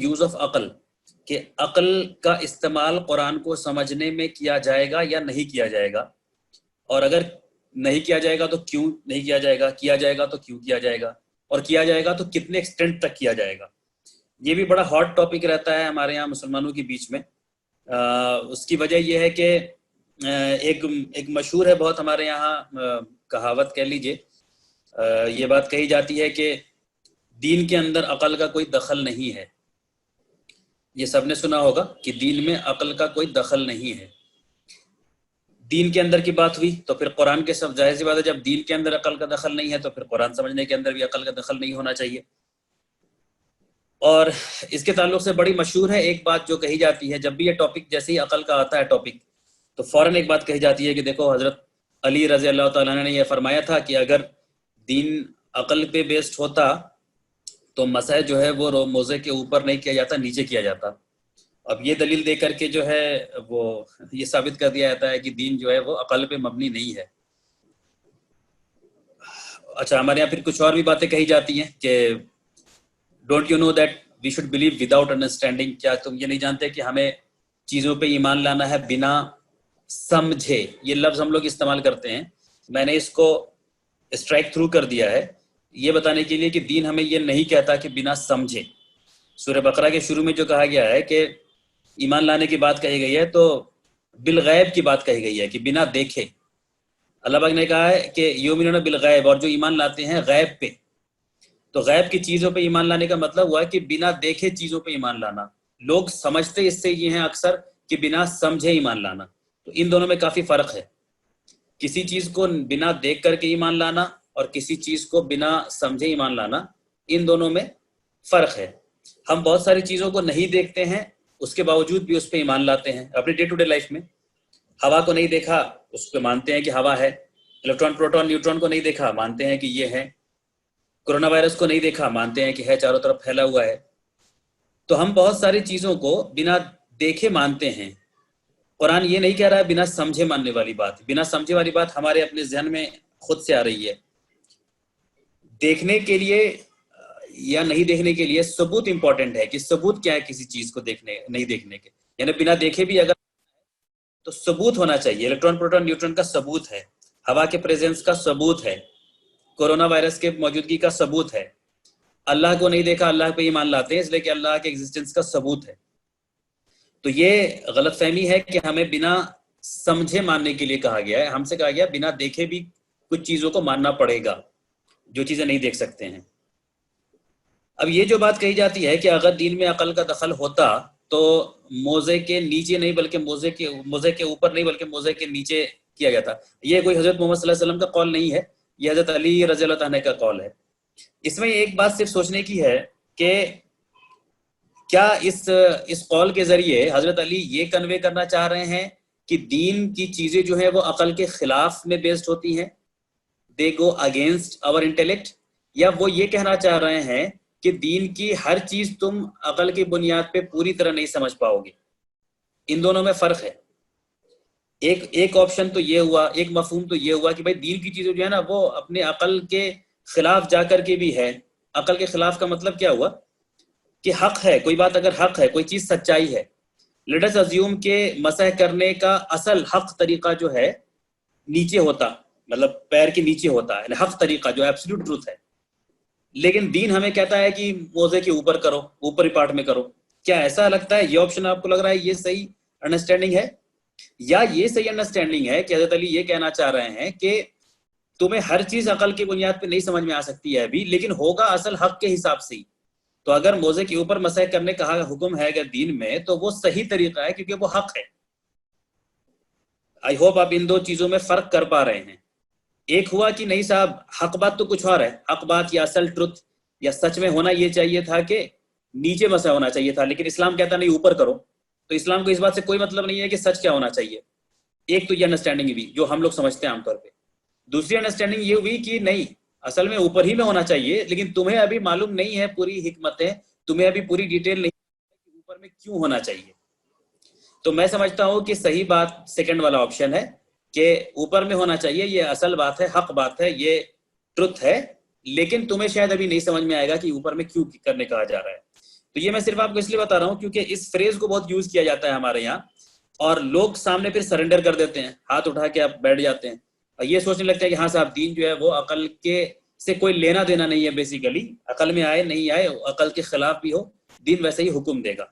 Use of عقل، کہ عقل کا استعمال قرآن کو سمجھنے میں کیا جائے گا یا نہیں کیا جائے گا، اور اگر نہیں کیا جائے گا تو کیوں نہیں کیا جائے گا، کیا جائے گا تو کیوں کیا جائے گا، اور کیا جائے گا تو کتنے ایکسٹینٹ تک کیا جائے گا۔ یہ بھی بڑا ہاٹ ٹاپک رہتا ہے ہمارے یہاں مسلمانوں کے بیچ میں۔ اس کی وجہ یہ ہے کہ ایک مشہور ہے بہت ہمارے یہاں کہاوت کہہ لیجئے، یہ بات کہی جاتی ہے کہ دین کے اندر عقل کا کوئی دخل نہیں ہے۔ یہ سب نے سنا ہوگا کہ دین میں عقل کا کوئی دخل نہیں ہے۔ دین کے اندر کی بات ہوئی تو پھر قرآن کے سب، ظاہر سی بات ہے جب دین کے اندر عقل کا دخل نہیں ہے تو پھر قرآن سمجھنے کے اندر بھی عقل کا دخل نہیں ہونا چاہیے۔ اور اس کے تعلق سے بڑی مشہور ہے ایک بات جو کہی جاتی ہے، جب بھی یہ ٹاپک جیسے ہی عقل کا آتا ہے ٹاپک تو فوراً ایک بات کہی جاتی ہے کہ دیکھو حضرت علی رضی اللہ تعالیٰ عنہ نے یہ فرمایا تھا کہ اگر دین عقل پہ بیسڈ ہوتا تو مسح جو ہے وہ موزے کے اوپر نہیں کیا جاتا، نیچے کیا جاتا۔ اب یہ دلیل دے کر کے جو ہے وہ یہ ثابت کر دیا جاتا ہے کہ دین جو ہے وہ عقل پہ مبنی نہیں ہے۔ اچھا، ہمارے یہاں پھر کچھ اور بھی باتیں کہی جاتی ہیں کہ don't you know that we should believe without understanding, کیا تم یہ نہیں جانتے کہ ہمیں چیزوں پہ ایمان لانا ہے بنا سمجھے؟ یہ لفظ ہم لوگ استعمال کرتے ہیں، میں نے اس کو اسٹرائک تھرو کر دیا ہے یہ بتانے کے لیے کہ دین ہمیں یہ نہیں کہتا کہ بنا سمجھے۔ سورہ بقرہ کے شروع میں جو کہا گیا ہے کہ ایمان لانے کی بات کہی گئی ہے تو بالغیب کی بات کہی گئی ہے کہ بنا دیکھے۔ اللہ پاک نے کہا ہے کہ یؤمنون بالغیب، اور جو ایمان لاتے ہیں غیب پہ، تو غیب کی چیزوں پہ ایمان لانے کا مطلب ہوا کہ بنا دیکھے چیزوں پہ ایمان لانا۔ لوگ سمجھتے اس سے یہ ہیں اکثر کہ بنا سمجھے ایمان لانا، تو ان دونوں میں کافی فرق ہے۔ کسی چیز کو بنا دیکھ کر کے ایمان لانا اور کسی چیز کو بنا سمجھے ایمان لانا، ان دونوں میں فرق ہے۔ ہم بہت ساری چیزوں کو نہیں دیکھتے ہیں، اس کے باوجود بھی اس پہ ایمان لاتے ہیں اپنے ڈے ٹو ڈے لائف میں۔ ہوا کو نہیں دیکھا، اس پہ مانتے ہیں کہ ہوا ہے۔ الیکٹران، پروٹون، نیوٹرون کو نہیں دیکھا، مانتے ہیں کہ یہ ہے۔ کورونا وائرس کو نہیں دیکھا، مانتے ہیں کہ ہے، چاروں طرف پھیلا ہوا ہے۔ تو ہم بہت ساری چیزوں کو بنا دیکھے مانتے ہیں۔ قرآن یہ نہیں کہہ رہا ہے بنا سمجھے ماننے والی بات۔ بنا سمجھے والی بات ہمارے اپنے ذہن میں خود سے آ رہی ہے۔ دیکھنے کے لیے یا نہیں دیکھنے کے لیے ثبوت امپورٹنٹ ہے کہ ثبوت کیا ہے کسی چیز کو دیکھنے نہیں دیکھنے کے، یعنی بنا دیکھے بھی اگر تو ثبوت ہونا چاہیے۔ الیکٹران، پروٹون، نیوٹرون کا ثبوت ہے، ہوا کے پریزنس کا ثبوت ہے، کورونا وائرس کے موجودگی کا ثبوت ہے۔ اللہ کو نہیں دیکھا، اللہ پہ ایمان لاتے ہیں اس لیے کہ اللہ کے ایگزسٹنس کا ثبوت ہے۔ تو یہ غلط فہمی ہے کہ ہمیں بنا سمجھے ماننے کے لیے کہا گیا ہے۔ ہم سے کہا گیا بنا دیکھے بھی کچھ چیزوں کو ماننا پڑے گا جو چیزیں نہیں دیکھ سکتے ہیں۔ اب یہ جو بات کہی جاتی ہے کہ اگر دین میں عقل کا دخل ہوتا تو موزے کے نیچے نہیں بلکہ موزے کے اوپر نہیں بلکہ موزے کے نیچے کیا جاتا، یہ کوئی حضرت محمد صلی اللہ علیہ وسلم کا قول نہیں ہے، یہ حضرت علی رضی اللہ عنہ کا قول ہے۔ اس میں ایک بات صرف سوچنے کی ہے کہ کیا اس قول کے ذریعے حضرت علی یہ کنوے کرنا چاہ رہے ہیں کہ دین کی چیزیں جو ہیں وہ عقل کے خلاف میں بیسڈ ہوتی ہیں، دے گو اگینسٹ آور انٹیلیکٹ، یا وہ یہ کہنا چاہ رہے ہیں کہ دین کی ہر چیز تم عقل کی بنیاد پہ پوری طرح نہیں سمجھ پاؤ گے؟ ان دونوں میں فرق ہے۔ ایک آپشن تو یہ ہوا، ایک مفہوم تو یہ ہوا کہ بھائی دین کی چیزیں جو ہے نا وہ اپنے عقل کے خلاف جا کر کے بھی ہے۔ عقل کے خلاف کا مطلب کیا ہوا کہ حق ہے، کوئی بات اگر حق ہے، کوئی چیز سچائی ہے، لیٹ اس اسیوم کہ مسح کرنے کا اصل حق طریقہ جو ہے نیچے ہوتا، مطلب پیر کے نیچے ہوتا ہے، حق طریقہ جو ایبسلیوٹ ٹروتھ ہے، لیکن دین ہمیں کہتا ہے کہ موزے کے اوپر کرو، اوپری پارٹ میں کرو۔ کیا ایسا لگتا ہے، یہ آپشن آپ کو لگ رہا ہے یہ صحیح انڈرسٹینڈنگ ہے؟ یا یہ صحیح انڈرسٹینڈنگ ہے کہ حضرت علی یہ کہنا چاہ رہے ہیں کہ تمہیں ہر چیز عقل کی بنیاد پہ نہیں سمجھ میں آ سکتی ہے ابھی، لیکن ہوگا اصل حق کے حساب سے ہی۔ تو اگر موزے کے اوپر مسح کرنے کا حکم ہے اگر دین میں تو وہ صحیح طریقہ ہے کیونکہ وہ حق ہے۔ آئی ہوپ آپ ان دو چیزوں میں فرق کر پا رہے ہیں۔ ایک ہوا کہ نہیں صاحب حق بات تو کچھ اور ہے، حق بات یا اصل ٹروتھ یا سچ میں ہونا یہ چاہیے تھا کہ نیچے مسح ہونا چاہیے تھا، لیکن اسلام کہتا نہیں اوپر کرو، تو اسلام کو اس بات سے کوئی مطلب نہیں ہے کہ سچ کیا ہونا چاہیے۔ ایک تو یہ انڈرسٹینڈنگ ہوئی جو ہم لوگ سمجھتے ہیں عام طور پہ۔ دوسری انڈرسٹینڈنگ یہ ہوئی کہ نہیں، اصل میں اوپر ہی میں ہونا چاہیے، لیکن تمہیں ابھی معلوم نہیں ہے پوری حکمتیں، تمہیں ابھی پوری ڈیٹیل نہیں ہے کہ اوپر میں کیوں ہونا چاہیے۔ تو میں سمجھتا ہوں کہ صحیح بات سیکنڈ والا آپشن ہے کہ اوپر میں ہونا چاہیے، یہ اصل بات ہے، حق بات ہے، یہ ٹروتھ ہے، لیکن تمہیں شاید ابھی نہیں سمجھ میں آئے گا کہ اوپر میں کیوں کرنے کہا جا رہا ہے۔ تو یہ میں صرف آپ کو اس لیے بتا رہا ہوں کیونکہ اس فریز کو بہت یوز کیا جاتا ہے ہمارے یہاں، اور لوگ سامنے پھر سرنڈر کر دیتے ہیں، ہاتھ اٹھا کے آپ بیٹھ جاتے ہیں اور یہ سوچنے لگتے ہیں کہ ہاں صاحب دین جو ہے وہ عقل کے سے کوئی لینا دینا نہیں ہے، بیسیکلی عقل میں آئے نہیں آئے، عقل کے خلاف بھی ہو، دین ویسے ہی حکم دے گا.